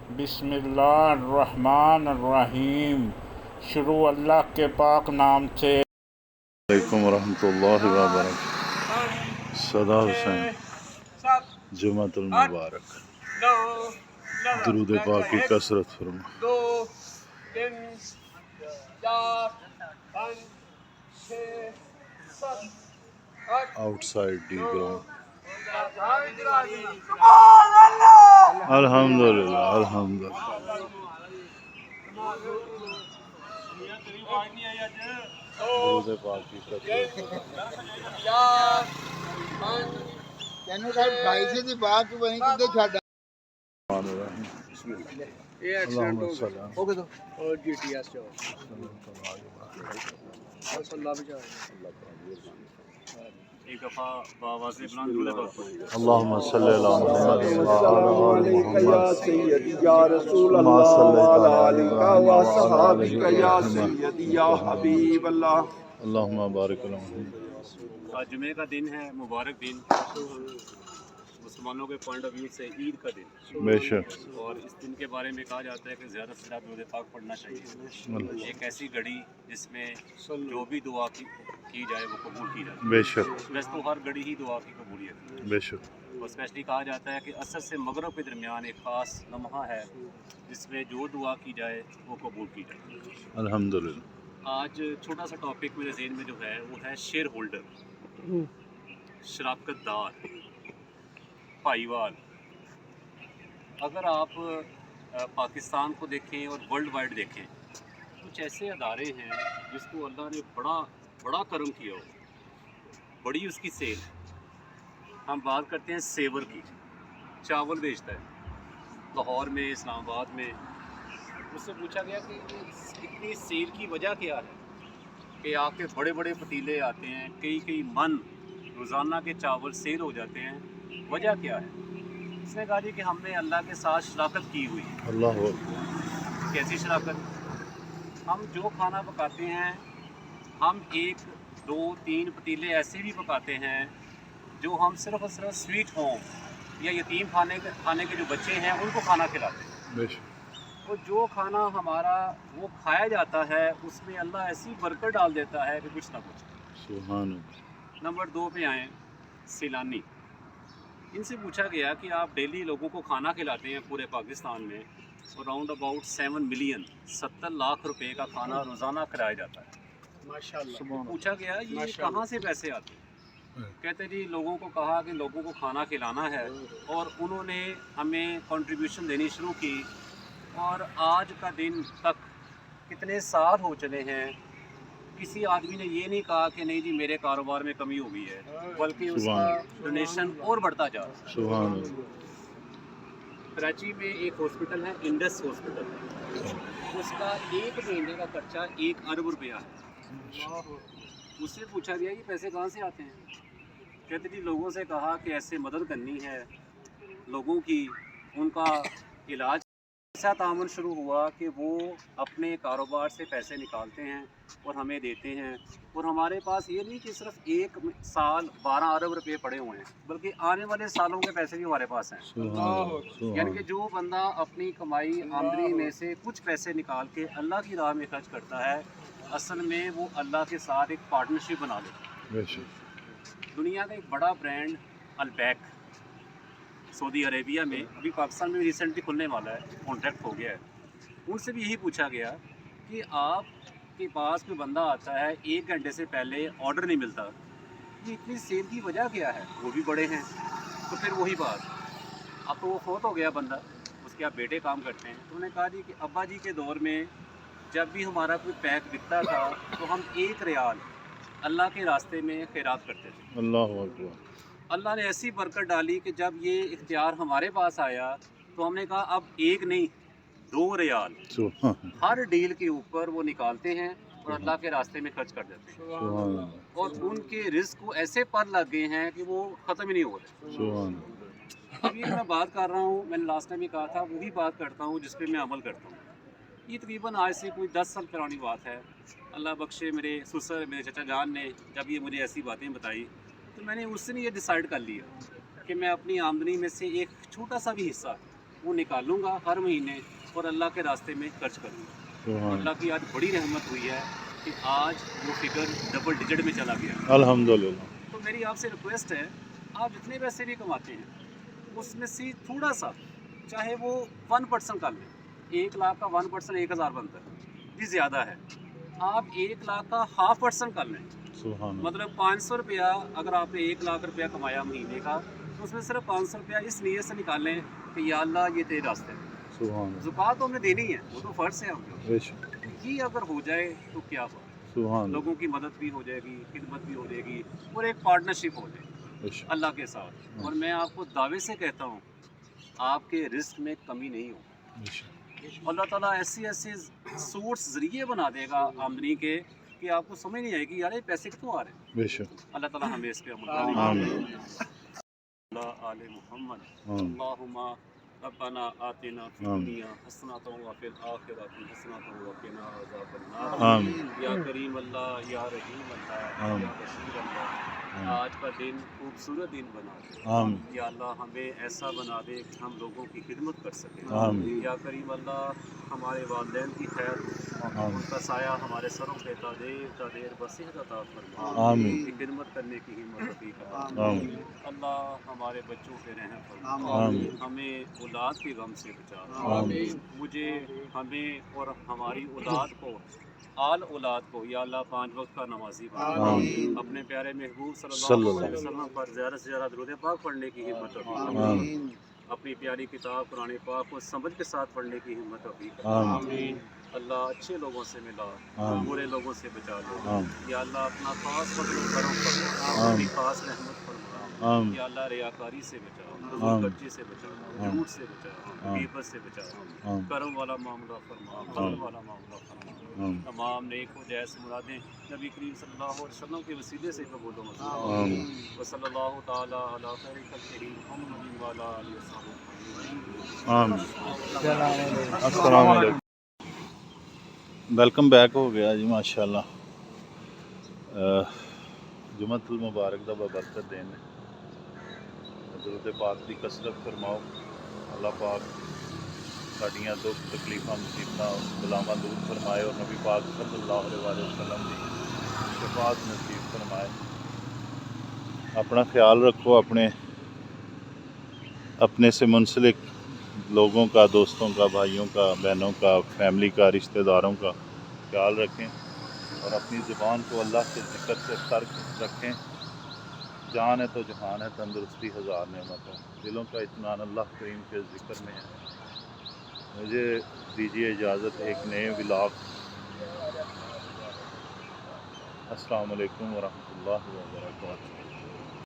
बिस्मिल्लाहिर्रहमानिर्रहीम। शुरू अल्लाह के पाक नाम से। अलैकुम वरहमतुल्लाहि वबरकातुहू। सदा हुसैन जुमातुल मुबारक। दुरूद पाक की कसरत फरमा। 2 3 4 5 6 7 8 आउटसाइड डी ग्राउंड। अल्लाह अल्हम्दुलिल्लाह अल्हम्दुलिल्लाह। दुरूद पाक की कसरत फरमा। 4 5 ਤੈਨੂੰ ਤਾਂ 250 ਦੀ ਬਾਤ ਵਹੀਂ ਕਿੱਥੇ ਛੱਡ ਇਹ ਐਕਸੀਡੈਂਟ ਹੋ ਗਿਆ ਹੋ ਗਿਆ और जीटीएस चो सल्ला भी जा एक दफा बाबा से बुलंद दुरूद पाक अल्लाहुम्मा सल्ली अला मुहम्मद व अला आलि मुहम्मद सैयदी या रसूल मा अल्लाह सल्लैता व अला अलैका व सहाबिका या सैयदी या हबीब अल्लाह। अल्लाहुम्मा बारिक अला मुहम्मद। आज जुमे का दिन है, मुबारक दिन, मुसलमानों के पॉइंट ऑफ व्यू से ईद का दिन। बेशक और इस दिन के बारे में कहा जाता है कि ज़्यादा से ज़्यादा दुरूद पाक पढ़ना चाहिए। एक ऐसी घड़ी जिसमें जो भी दुआ की जाए वो कबूल की जाए। बेशक वैसे तो हर घड़ी ही दुआ की कबूलियत है, बेशक और स्पेशली कहा जाता है कि असर से मगरब के दरमियान एक ख़ास लम्हा है जिसमें जो दुआ की जाए वो कबूल की जाए। अल्हम्दुलिल्लाह। आज छोटा सा टॉपिक मेरे ज़हन में जो है वो है शेयर होल्डर, शराकतदार, भाईवाल। अगर आप पाकिस्तान को देखें और वर्ल्ड वाइड देखें, कुछ ऐसे अदारे हैं जिसको अल्लाह ने बड़ा करम किया हो, बड़ी उसकी सेल। हम बात करते हैं सेवर की, चावल बेचता है लाहौर में, इस्लामाबाद में। उससे पूछा गया कि इतनी सेल की वजह क्या है कि आपके बड़े बड़े पतीले आते हैं, कई मन रोज़ाना के चावल सेल हो जाते हैं, वजह क्या है? उसने कहा जी कि हमने अल्लाह के साथ शराकत की हुई है। अल्लाह अकबर। कैसी शराकत? हम जो खाना पकाते हैं, हम 1 2 3 पतीले ऐसे भी पकाते हैं जो हम सिर्फ और सिर्फ स्वीट होम या यतीम खाने के जो बच्चे हैं उनको खाना खिलाते हैं। बेशक और जो खाना हमारा वो खाया जाता है उसमें अल्लाह ऐसी बरकत डाल देता है कि कुछ ना कुछ। सुभान अल्लाह। नंबर 2 पे आए सैलानी। इनसे पूछा गया कि आप डेली लोगों को खाना खिलाते हैं पूरे पाकिस्तान में, और राउंड अबाउट 7 मिलियन 70 लाख रुपए का खाना रोज़ाना खिलाया जाता है। माशाल्लाह पूछा गया ये कहाँ से पैसे आते हैं? कहते जी लोगों को कहा कि लोगों को खाना खिलाना है, और उन्होंने हमें कंट्रीब्यूशन देनी शुरू की, और आज का दिन तक कितने साल हो चले हैं, किसी आदमी ने ये नहीं कहा कि नहीं जी मेरे कारोबार में कमी हो गई है, बल्कि उसका डोनेशन और बढ़ता जा रहा है। सुभान अल्लाह। कराची में एक हॉस्पिटल है, इंडस हॉस्पिटल, उसका 1 महीने का खर्चा 1 अरब रुपया है। उससे पूछा गया कि पैसे कहाँ से आते हैं? कहते जी लोगों से कहा कि ऐसे मदद करनी है लोगों की, उनका इलाज। ऐसा तामुन शुरू हुआ कि वो अपने कारोबार से पैसे निकालते हैं और हमें देते हैं, और हमारे पास ये नहीं कि सिर्फ 1 साल 12 अरब रुपए पड़े हुए हैं, बल्कि आने वाले सालों के पैसे भी हमारे पास हैं। यानी कि जो बंदा अपनी कमाई आमदनी में से कुछ पैसे निकाल के अल्लाह की राह में खर्च करता है, असल में वो अल्लाह के साथ एक पार्टनरशिप बना लेता है। बेशक दुनिया का एक बड़ा ब्रांड अलबैक सऊदी अरेबिया में, अभी पाकिस्तान में रिसेंटली खुलने वाला है, कॉन्ट्रैक्ट हो गया है। उनसे भी यही पूछा गया कि आपके पास कोई बंदा आता है 1 घंटे से पहले ऑर्डर नहीं मिलता, ये इतनी सेल की वजह क्या है? वो भी बड़े हैं। तो फिर वही बात, अब तो वो फोत हो गया बंदा, उसके आप बेटे काम करते हैं। तो उन्होंने कहा जी कि अब्बा जी के दौर में जब भी हमारा कोई पैक बिकता था तो हम 1 रियाल अल्लाह के रास्ते में खैरात करते थे। अल्लाह अकबर। अल्लाह ने ऐसी बरकत डाली कि जब ये इख्तियार हमारे पास आया तो हमने कहा अब 1 नहीं 2 रियाल सुभान हर डील के ऊपर वो निकालते हैं और अल्लाह के रास्ते में खर्च कर देते हैं, सुभान अल्लाह। और उनके रिस्क को ऐसे पर लग गए हैं कि वो ख़त्म ही नहीं हो रहे। सुभान अभी मैं बात कर रहा हूँ, मैंने लास्ट टाइम भी कहा था, वही बात करता हूँ जिस पे मैं अमल करता हूँ। ये तकरीबन आज से कोई 10 साल पुरानी बात है। अल्लाह बख्शे मेरे ससुर मेरे चाचा जान ने जब ये मुझे ऐसी बातें बताई तो मैंने उस दिन ये डिसाइड कर लिया कि मैं अपनी आमदनी में से एक छोटा सा भी हिस्सा وہ निकालूंगा हर महीने और अल्लाह के रास्ते में खर्च करूँगा। सुभान अल्लाह की आज बड़ी रहमत हुई है कि आज वो फिगर डबल डिजिट में चला गया। अल्हम्दुलिल्लाह। तो मेरी आपसे रिक्वेस्ट है, आप जितने पैसे भी कमाते हैं उसमें से थोड़ा सा, चाहे वो 1% कर लें। 1 लाख का 1% 1000 बनता है, ये ज़्यादा है। आप 1 लाख का 0.5% कर लें, सुभान मतलब 500 रुपया। अगर आपने 1 लाख रुपया कमाया महीने का, तो उसमें सिर्फ 500 रुपया इस नीयत से निकालें कि या अल्लाह ये तेरे रास्ते हैं। सुभान ज़कात तो हमने देनी है, वो तो फ़र्ज़ है हम लोग। बेशक ये अगर हो जाए तो क्या हुआ, सुभान लोगों की मदद भी हो जाएगी, खिदमत भी हो जाएगी और एक पार्टनरशिप हो जाएगी बेशक अल्लाह के साथ। और मैं आपको दावे से कहता हूँ, आपके रिस्क में कमी नहीं हो। बेशक अल्लाह ताला ऐसे ऐसे सोर्स ज़रिए बना देगा आमदनी के कि आपको समझ नहीं आएगी यार ये पैसे कितों आ रहे हैं। बेशक अल्लाह ताला हमें इस पे अमल आमीन अल्लाह आले मोहम्मद आमीन अल्लाहुम्मा रब्बना आतिना फिद आमीन। दुनिया हसनतन व फिल आखिरति हसनतन व क़िना अज़ाबन्नार। आमीन या करीम अल्लाह, या रहीम अल्लाह, आमीन। या बशीर अल्लाह, आज का दिन खूबसूरत दिन बना दे। आमीन या अल्लाह हमें ऐसा बना दे कि हम लोगों की खिदमत कर सकें। आमीन या करीम अल्लाह, हमारे वालिदैन की खैर, आमीन उनका साया हमारे सरों पे तादेर बसीहत अता फरमा। आमीन उनकी खिदमत करने की हिम्मत अता फरमा। आमीन अल्लाह हमारे बच्चों पे रहम फरमा, आमीन हमें औलाद के गम से बचा। आमीन मुझे, हमें और हमारी औलाद को, आल औलाद को या अल्लाह 5 वक्त का नमाजी बना। आमीन अपने प्यारे महबूब सल्लल्लाहु सल्लल्लाहु अलैहि वसल्लम पर ज़्यादा से ज़्यादा दुरूद पाक पढ़ने की हिम्मत अता फरमा। आमीन अपनी प्यारी किताब कुरान पाक को समझ के साथ पढ़ने की हिम्मत अता फरमा। आमीन अल्लाह अच्छे लोगों से मिला, आमीन। बुरे लोगों से बचा लो। आमीन या अल्लाह अपना खास फजल व करम फरमा, अपनी खास रहमत फरमा। आमीन या अल्लाह रियाकारी से बचाओ, आमीन। कर्जे से बचाओ, झूठ से बचाओ, गीबत से बचाओ, आमीन करम वाला मामला फरमा, फजल वाला मामला फरमा। आमीन तमाम नेक व जैस मुरादें नबी करीम सल्लल्लाहु अलैहि वसल्लम के वसीले से कबूल व मंजूर। आमीन व सल्लल्लाहु ताला अला खैरि खल्क़िही मुहम्मदिन व अला आलिहि व सहाबिही। आमीन अस्सलाम वालेकुम। वेलकम बैक हो गया जी माशाअल्लाह। जुमतुल मुबारक दा बरकत देने दरूद पाक दी कसरत फरमाओ। अल्लाह पाक साड़ियाँ दुख तकलीफ़ां मुसीबतां बलावां दूर फरमाए और नबी पाक सल्लल्लाहु अलैहि वसल्लम की शफाअत नसीब फरमाए। अपना ख्याल रखो, अपने से मुंसलिक लोगों का, दोस्तों का, भाइयों का, बहनों का, फैमिली का, रिश्तेदारों का ख्याल रखें और अपनी ज़ुबान को अल्लाह के ज़िक्र से तर्क रखें। जान है तो जहान है, तंदुरुस्ती हज़ार नेमत है, दिलों का इत्मीनान अल्लाह करीम के ज़िक्र में है। मुझे दीजिए इजाज़त एक नए व्लॉग। अस्सलाम वालेकुम व रहमतुल्लाहि व बरकातहू।